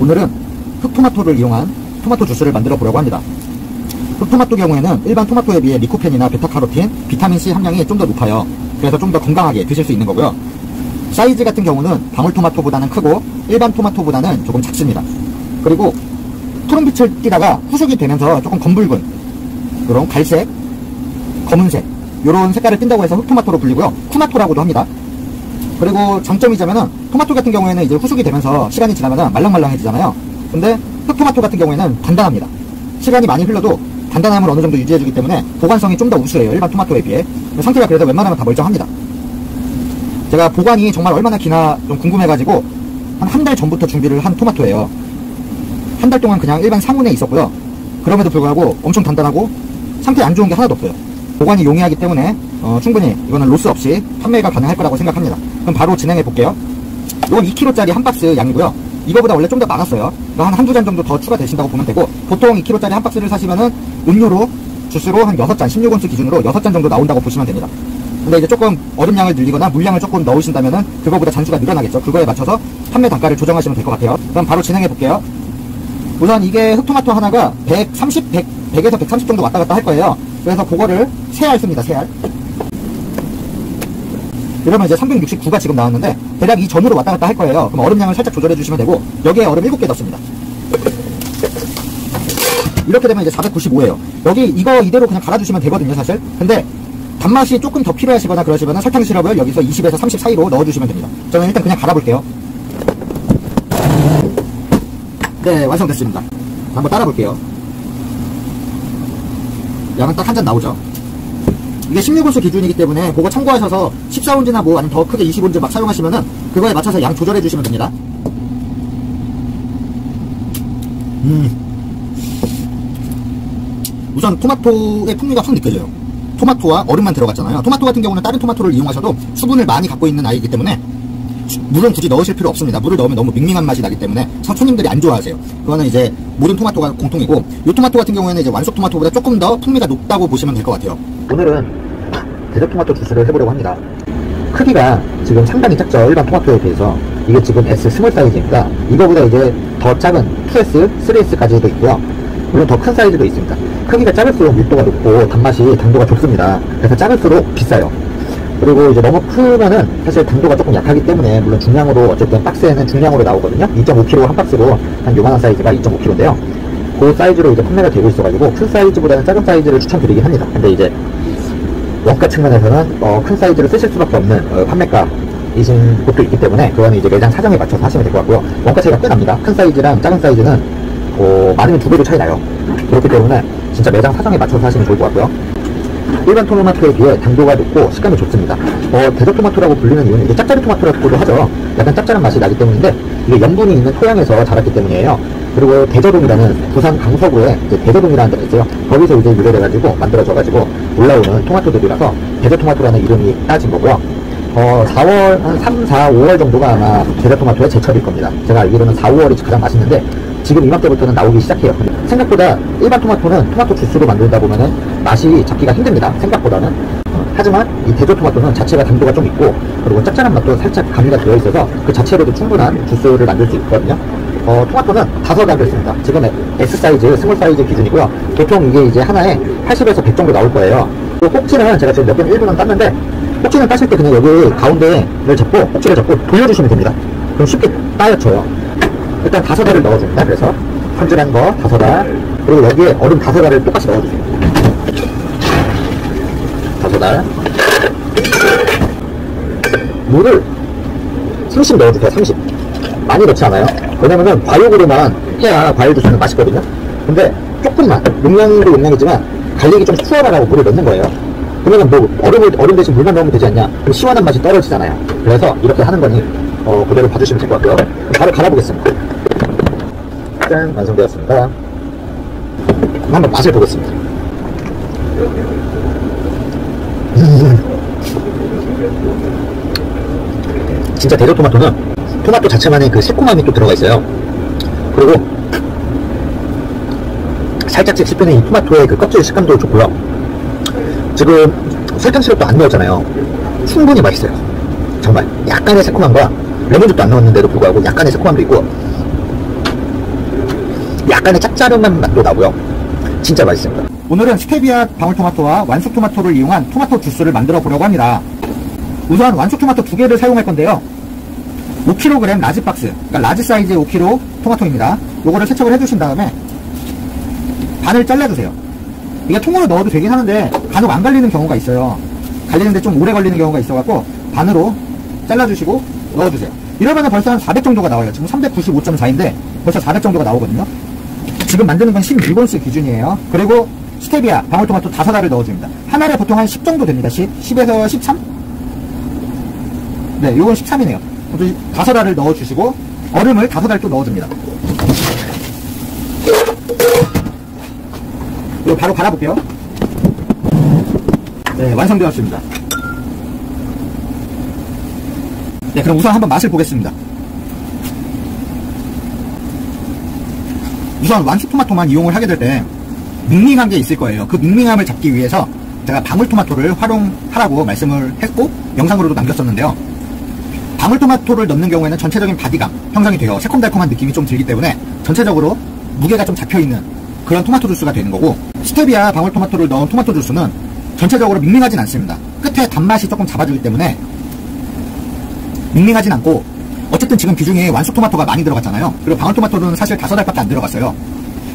오늘은 흑토마토를 이용한 토마토 주스를 만들어 보려고 합니다. 흑토마토 경우에는 일반 토마토에 비해 리코펜이나 베타카로틴, 비타민C 함량이 좀 더 높아요. 그래서 좀 더 건강하게 드실 수 있는 거고요. 사이즈 같은 경우는 방울토마토보다는 크고 일반 토마토보다는 조금 작습니다. 그리고 푸른빛을 띠다가 후숙이 되면서 조금 검붉은 이런 갈색, 검은색 이런 색깔을 띈다고 해서 흑토마토로 불리고요. 쿠마토라고도 합니다. 그리고 장점이자면은 토마토 같은 경우에는 이제 후숙이 되면서 시간이 지나면 말랑말랑해지잖아요. 근데 흑토마토 같은 경우에는 단단합니다. 시간이 많이 흘러도 단단함을 어느 정도 유지해주기 때문에 보관성이 좀 더 우수해요. 일반 토마토에 비해. 상태가 그래도 웬만하면 다 멀쩡합니다. 제가 보관이 정말 얼마나 기나 좀 궁금해가지고 한 달 전부터 준비를 한 토마토예요. 한 달 동안 그냥 일반 상온에 있었고요. 그럼에도 불구하고 엄청 단단하고 상태 안 좋은 게 하나도 없어요. 보관이 용이하기 때문에 충분히 이거는 로스 없이 판매가 가능할 거라고 생각합니다. 그럼 바로 진행해 볼게요. 이건 2kg짜리 한 박스 양이고요. 이거보다 원래 좀 더 많았어요. 한두 잔 정도 더 추가되신다고 보면 되고, 보통 2kg짜리 한 박스를 사시면은 음료로 주스로 한 6잔, 16온스 기준으로 6잔 정도 나온다고 보시면 됩니다. 근데 이제 조금 얼음량을 늘리거나 물량을 조금 넣으신다면은 그거보다 잔수가 늘어나겠죠. 그거에 맞춰서 판매 단가를 조정하시면 될 것 같아요. 그럼 바로 진행해 볼게요. 우선 이게 흑토마토 하나가 130, 100에서 130 정도 왔다 갔다 할 거예요. 그래서 그거를 3알 씁니다. 3알. 이러면 이제 369가 지금 나왔는데 대략 이 전후로 왔다 갔다 할 거예요. 그럼 얼음량을 살짝 조절해 주시면 되고, 여기에 얼음 7개 넣습니다. 이렇게 되면 이제 495예요. 여기 이거 이대로 그냥 갈아주시면 되거든요, 사실. 근데 단맛이 조금 더 필요하시거나 그러시면 설탕 시럽을 여기서 20에서 30 사이로 넣어주시면 됩니다. 저는 일단 그냥 갈아볼게요. 네, 완성됐습니다. 한번 따라볼게요. 양은 딱 한 잔 나오죠. 이게 16온스 기준이기 때문에 그거 참고하셔서 14온즈나 뭐 아니면 더 크게 20온즈 막 사용하시면은 그거에 맞춰서 양 조절해 주시면 됩니다. 우선 토마토의 풍미가 확 느껴져요. 토마토와 얼음만 들어갔잖아요. 토마토 같은 경우는 다른 토마토를 이용하셔도 수분을 많이 갖고 있는 아이이기 때문에 물은 굳이 넣으실 필요 없습니다. 물을 넣으면 너무 밍밍한 맛이 나기 때문에 손님들이 안 좋아하세요. 그거는 이제 모든 토마토가 공통이고, 이 토마토 같은 경우에는 이제 완숙 토마토보다 조금 더 풍미가 높다고 보시면 될 것 같아요. 오늘은 데저 토마토 주스를 해보려고 합니다. 크기가 지금 상당히 작죠. 일반 토마토에 비해서. 이게 지금 S 스몰 사이즈입니다. 이거보다 이제 더 작은 2S, 3S까지도 있고요. 물론 더 큰 사이즈도 있습니다. 크기가 작을수록 밀도가 높고 단맛이 당도가 좋습니다. 그래서 작을수록 비싸요. 그리고 이제 너무 크면은 사실 당도가 조금 약하기 때문에, 물론 중량으로 어쨌든 박스에는 중량으로 나오거든요. 2.5kg 한 박스로 한 요만한 사이즈가 2.5kg인데요. 그 사이즈로 이제 판매가 되고 있어가지고 큰 사이즈보다는 작은 사이즈를 추천드리긴 합니다. 근데 이제 원가 측면에서는 큰 사이즈를 쓰실 수밖에 없는 판매가이신 곳도 있기 때문에 그거는 이제 매장 사정에 맞춰서 하시면 될 것 같고요. 원가 차이가 꽤 납니다. 큰 사이즈랑 작은 사이즈는 많으면 2배도 차이 나요. 그렇기 때문에 진짜 매장 사정에 맞춰서 하시면 좋을 것 같고요. 일반 토마토에 비해 당도가 높고 식감이 좋습니다. 데저 토마토라고 불리는 이유는 이제 짭짜리 토마토라고도 하죠. 약간 짭짤한 맛이 나기 때문인데, 이게 염분이 있는 토양에서 자랐기 때문이에요. 그리고 대저동이라는 부산 강서구에 이제 대저동이라는 데가 있어요. 거기서 이제 유래돼가지고 만들어져가지고 올라오는 토마토들이라서 데저 토마토라는 이름이 따진 거고요. 4월, 한 3, 4, 5월 정도가 아마 데저 토마토의 제철일 겁니다. 제가 알기로는 4, 5월이 가장 맛있는데, 지금 이맘때부터는 나오기 시작해요. 생각보다 일반 토마토는 토마토 주스로 만들다 보면은 맛이 잡기가 힘듭니다. 생각보다는. 하지만 이 데저 토마토는 자체가 당도가 좀 있고, 그리고 짭짤한 맛도 살짝 가미가 되어 있어서 그 자체로도 충분한 주스를 만들 수 있거든요. 토마토는 5알 됐습니다. 지금 S 사이즈, 스몰 사이즈 기준이고요. 보통 이게 이제 하나에 80에서 100 정도 나올 거예요. 또 꼭지는 제가 지금 몇 개는 1분은 땄는데, 꼭지는 따실 때 그냥 여기 가운데를 잡고, 꼭지를 잡고 돌려주시면 됩니다. 그럼 쉽게 따여져요. 일단 5알을 넣어줍니다. 그래서 손질한 거 5알, 그리고 여기에 얼음 5알을 똑같이 넣어주세요. 5알. 물을 30 넣어주세요. 30. 많이 넣지 않아요. 왜냐면은 과육으로만 해야 과일 주스는 맛있거든요. 근데 조금만, 용량도 용량이지만 갈리기 좀 수월하라고 물을 넣는 거예요. 그러면 뭐 얼음 대신 물만 넣으면 되지 않냐? 그럼 시원한 맛이 떨어지잖아요. 그래서 이렇게 하는 거니 그대로 봐주시면 될 것 같고요. 바로 갈아보겠습니다. 짠, 완성되었습니다. 한번 맛을 보겠습니다. 진짜 데저 토마토는 토마토 자체만의 그 새콤함이 또 들어가 있어요. 그리고 살짝씩 씹히는 이 토마토의 그 껍질 식감도 좋고요. 지금 설탕 시럽도 안 넣었잖아요. 충분히 맛있어요. 정말 약간의 새콤함과 레몬즙도 안 넣었는데도 불구하고 약간의 새콤함도 있고, 약간의 짭짤한 맛도 나고요. 진짜 맛있습니다. 오늘은 스테비아 방울토마토와 완숙토마토를 이용한 토마토 주스를 만들어 보려고 합니다. 우선 완숙토마토 2개를 사용할 건데요. 5kg 라지 박스, 그러니까 라지 사이즈의 5kg 토마토입니다. 요거를 세척을 해주신 다음에 반을 잘라주세요. 이게 통으로 넣어도 되긴 하는데 간혹 안 갈리는 경우가 있어요. 갈리는데 좀 오래 걸리는 경우가 있어갖고 반으로 잘라주시고 넣어주세요. 이러면 벌써 한 400 정도가 나와요. 지금 395.4인데 벌써 400 정도가 나오거든요. 지금 만드는 건 16온스 기준이에요. 그리고 스테비아 방울토마토 5알을 넣어줍니다. 한 알에 보통 한 10 정도 됩니다. 10에서 13? 네, 요건 13이네요. 5알을 넣어주시고 얼음을 5알 또 넣어줍니다. 이거 바로 갈아볼게요. 네, 완성되었습니다. 네, 그럼 우선 한번 맛을 보겠습니다. 우선 완숙토마토만 이용을 하게 될 때 밍밍한 게 있을 거예요. 그 밍밍함을 잡기 위해서 제가 방울토마토를 활용하라고 말씀을 했고 영상으로도 남겼었는데요. 방울토마토를 넣는 경우에는 전체적인 바디감 형성이 돼요. 새콤달콤한 느낌이 좀 들기 때문에 전체적으로 무게가 좀 잡혀있는 그런 토마토 주스가 되는 거고, 스테비아 방울토마토를 넣은 토마토 주스는 전체적으로 밍밍하진 않습니다. 끝에 단맛이 조금 잡아주기 때문에 밍밍하진 않고, 어쨌든 지금 비중에 완숙토마토가 많이 들어갔잖아요. 그리고 방울토마토는 사실 5알밖에 안 들어갔어요.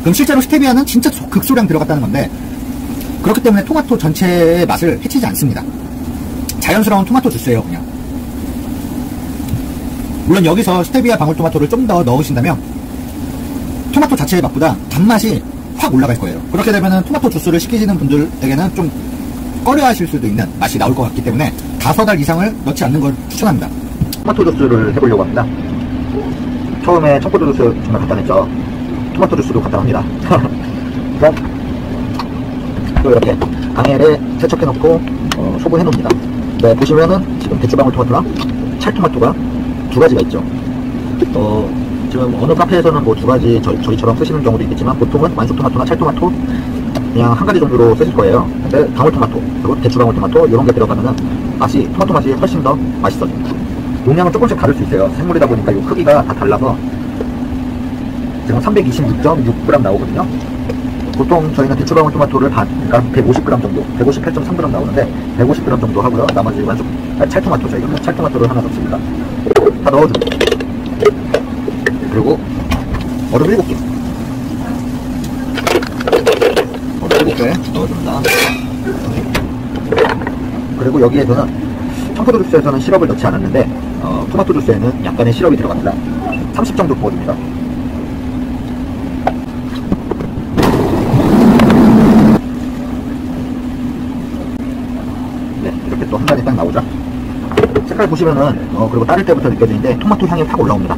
그럼 실제로 스테비아는 진짜 극소량 들어갔다는 건데, 그렇기 때문에 토마토 전체의 맛을 해치지 않습니다. 자연스러운 토마토 주스예요, 그냥. 물론 여기서 스테비아 방울토마토를 좀 더 넣으신다면 토마토 자체의 맛보다 단맛이 확 올라갈 거예요. 그렇게 되면 토마토 주스를 시키시는 분들에게는 좀 꺼려 하실 수도 있는 맛이 나올 것 같기 때문에 5알 이상을 넣지 않는 걸 추천합니다. 토마토 주스를 해보려고 합니다. 처음에 청포도 주스 정말 간단했죠. 토마토 주스도 간단합니다. 그럼 또 이렇게 강엘에 세척해 놓고 소분해 놓습니다. 네, 보시면은 지금 대추방울토마토랑 찰토마토가 2가지가 있죠. 지금 어느 카페에서는 뭐 2가지 저희처럼 쓰시는 경우도 있겠지만 보통은 완숙토마토나 찰토마토 그냥 1가지 정도로 쓰실 거예요. 근데 방울토마토 그리고 대추방울토마토 이런 게 들어가면은 토마토 맛이 훨씬 더 맛있어집니다. 용량은 조금씩 다를 수 있어요. 생물이다 보니까 이 크기가 다 달라서 지금 326.6g 나오거든요. 보통 저희는 대추방울토마토를 그러니까 150g 정도, 158.3g 나오는데 150g 정도 하고요. 나머지 찰토마토, 저희가 찰토마토를 하나 넣습니다. 다 넣어줍니다. 그리고 얼음 7개. 얼음 7개 넣어줍니다. 그리고 여기에서는 청포도 주스에서는 시럽을 넣지 않았는데 토마토 주스에는 약간의 시럽이 들어갑니다. 30 정도 부어줍니다. 네, 이렇게 또 한 가지 딱 나오죠. 색깔 보시면은 그리고 따를 때부터 느껴지는데 토마토 향이 확 올라옵니다.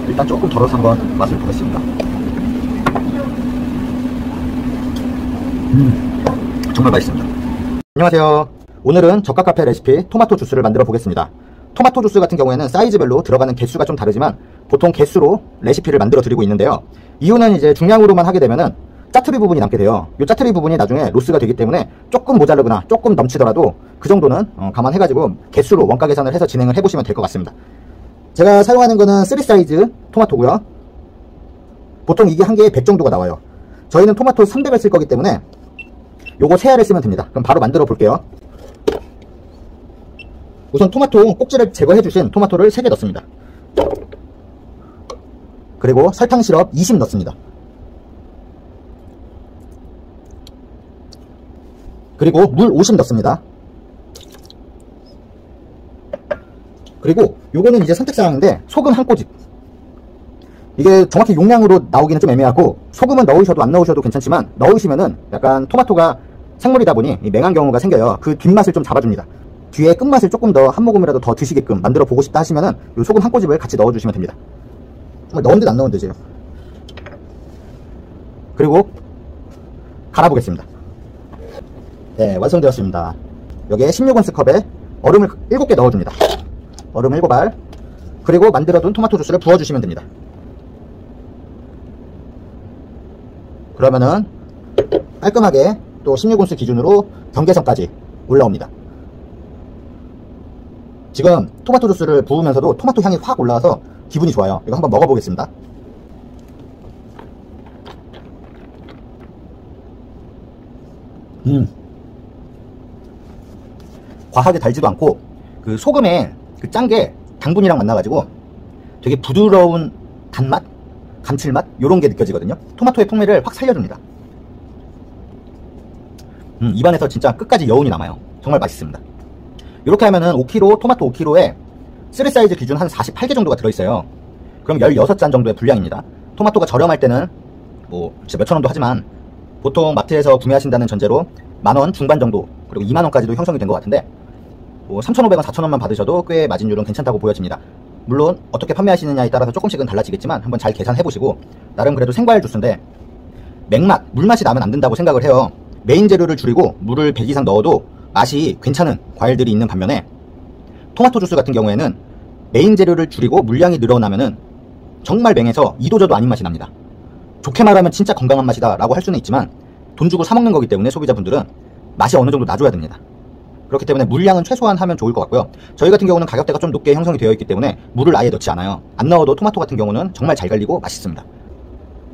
일단 조금 덜어서 한번 맛을 보겠습니다. 정말 맛있습니다. 안녕하세요. 오늘은 저가카페 레시피 토마토 주스를 만들어 보겠습니다. 토마토 주스 같은 경우에는 사이즈별로 들어가는 개수가 좀 다르지만 보통 개수로 레시피를 만들어 드리고 있는데요. 이유는 이제 중량으로만 하게 되면은 짜투리 부분이 남게 돼요. 이 짜투리 부분이 나중에 로스가 되기 때문에 조금 모자르거나 조금 넘치더라도 그 정도는 감안해가지고 개수로 원가 계산을 해서 진행을 해보시면 될 것 같습니다. 제가 사용하는 거는 3사이즈 토마토고요. 보통 이게 한 개에 100 정도가 나와요. 저희는 토마토 300을 쓸 거기 때문에 요거 3알을 쓰면 됩니다. 그럼 바로 만들어 볼게요. 우선 토마토 꼭지를 제거해 주신 토마토를 3개 넣습니다. 그리고 설탕 시럽 20 넣습니다. 그리고 물 50 넣습니다. 그리고 요거는 이제 선택사항인데 소금 한 꼬집. 이게 정확히 용량으로 나오기는 좀 애매하고 소금은 넣으셔도 안 넣으셔도 괜찮지만 넣으시면은 약간 토마토가 생물이다 보니 맹한 경우가 생겨요. 그 뒷맛을 좀 잡아줍니다. 뒤에 끝맛을 조금 더 한 모금이라도 더 드시게끔 만들어 보고 싶다 하시면은 요 소금 한 꼬집을 같이 넣어주시면 됩니다. 넣은 듯 안 넣은 듯이에요. 그리고 갈아보겠습니다. 네, 완성되었습니다. 여기에 16온스 컵에 얼음을 7개 넣어줍니다. 얼음 7알. 그리고 만들어둔 토마토 주스를 부어주시면 됩니다. 그러면은 깔끔하게 또 16온스 기준으로 경계선까지 올라옵니다. 지금 토마토 주스를 부으면서도 토마토 향이 확 올라와서 기분이 좋아요. 이거 한번 먹어보겠습니다. 과하게 달지도 않고 그 소금에 그 짠 게 당분이랑 만나가지고 되게 부드러운 단맛? 감칠맛? 요런 게 느껴지거든요. 토마토의 풍미를 확 살려줍니다. 입안에서 진짜 끝까지 여운이 남아요. 정말 맛있습니다. 이렇게 하면은 5kg, 토마토 5kg에 3사이즈 기준 한 48개 정도가 들어있어요. 그럼 16잔 정도의 분량입니다. 토마토가 저렴할 때는 뭐 진짜 몇천 원도 하지만 보통 마트에서 구매하신다는 전제로 만원 중반 정도, 그리고 2만원까지도 형성이 된 것 같은데 뭐 3,500원, 4,000원만 받으셔도 꽤 마진율은 괜찮다고 보여집니다. 물론 어떻게 판매하시느냐에 따라서 조금씩은 달라지겠지만 한번 잘 계산해보시고, 나름 그래도 생과일 주스인데 맥맛, 물맛이 나면 안 된다고 생각을 해요. 메인 재료를 줄이고 물을 100 이상 넣어도 맛이 괜찮은 과일들이 있는 반면에 토마토 주스 같은 경우에는 메인 재료를 줄이고 물량이 늘어나면은 정말 맹해서 이도저도 아닌 맛이 납니다. 좋게 말하면 진짜 건강한 맛이다 라고 할 수는 있지만 돈 주고 사 먹는 거기 때문에 소비자분들은 맛이 어느 정도 놔줘야 됩니다. 그렇기 때문에 물량은 최소한 하면 좋을 것 같고요. 저희 같은 경우는 가격대가 좀 높게 형성이 되어 있기 때문에 물을 아예 넣지 않아요. 안 넣어도 토마토 같은 경우는 정말 잘 갈리고 맛있습니다.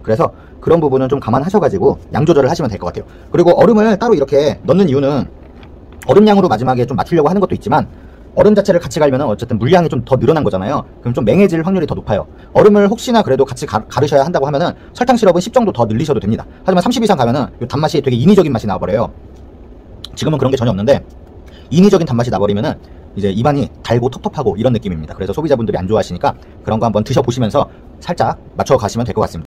그래서 그런 부분은 좀 감안하셔가지고 양 조절을 하시면 될 것 같아요. 그리고 얼음을 따로 이렇게 넣는 이유는 얼음량으로 마지막에 좀 맞추려고 하는 것도 있지만 얼음 자체를 같이 갈면 어쨌든 물량이 좀 더 늘어난 거잖아요. 그럼 좀 맹해질 확률이 더 높아요. 얼음을 혹시나 그래도 같이 가르셔야 한다고 하면은 설탕 시럽은 10 정도 더 늘리셔도 됩니다. 하지만 30 이상 가면은 이 단맛이 되게 인위적인 맛이 나버려요. 지금은 그런 게 전혀 없는데 인위적인 단맛이 나버리면은 이제 입안이 달고 텁텁하고 이런 느낌입니다. 그래서 소비자분들이 안 좋아하시니까 그런 거 한번 드셔보시면서 살짝 맞춰 가시면 될 것 같습니다.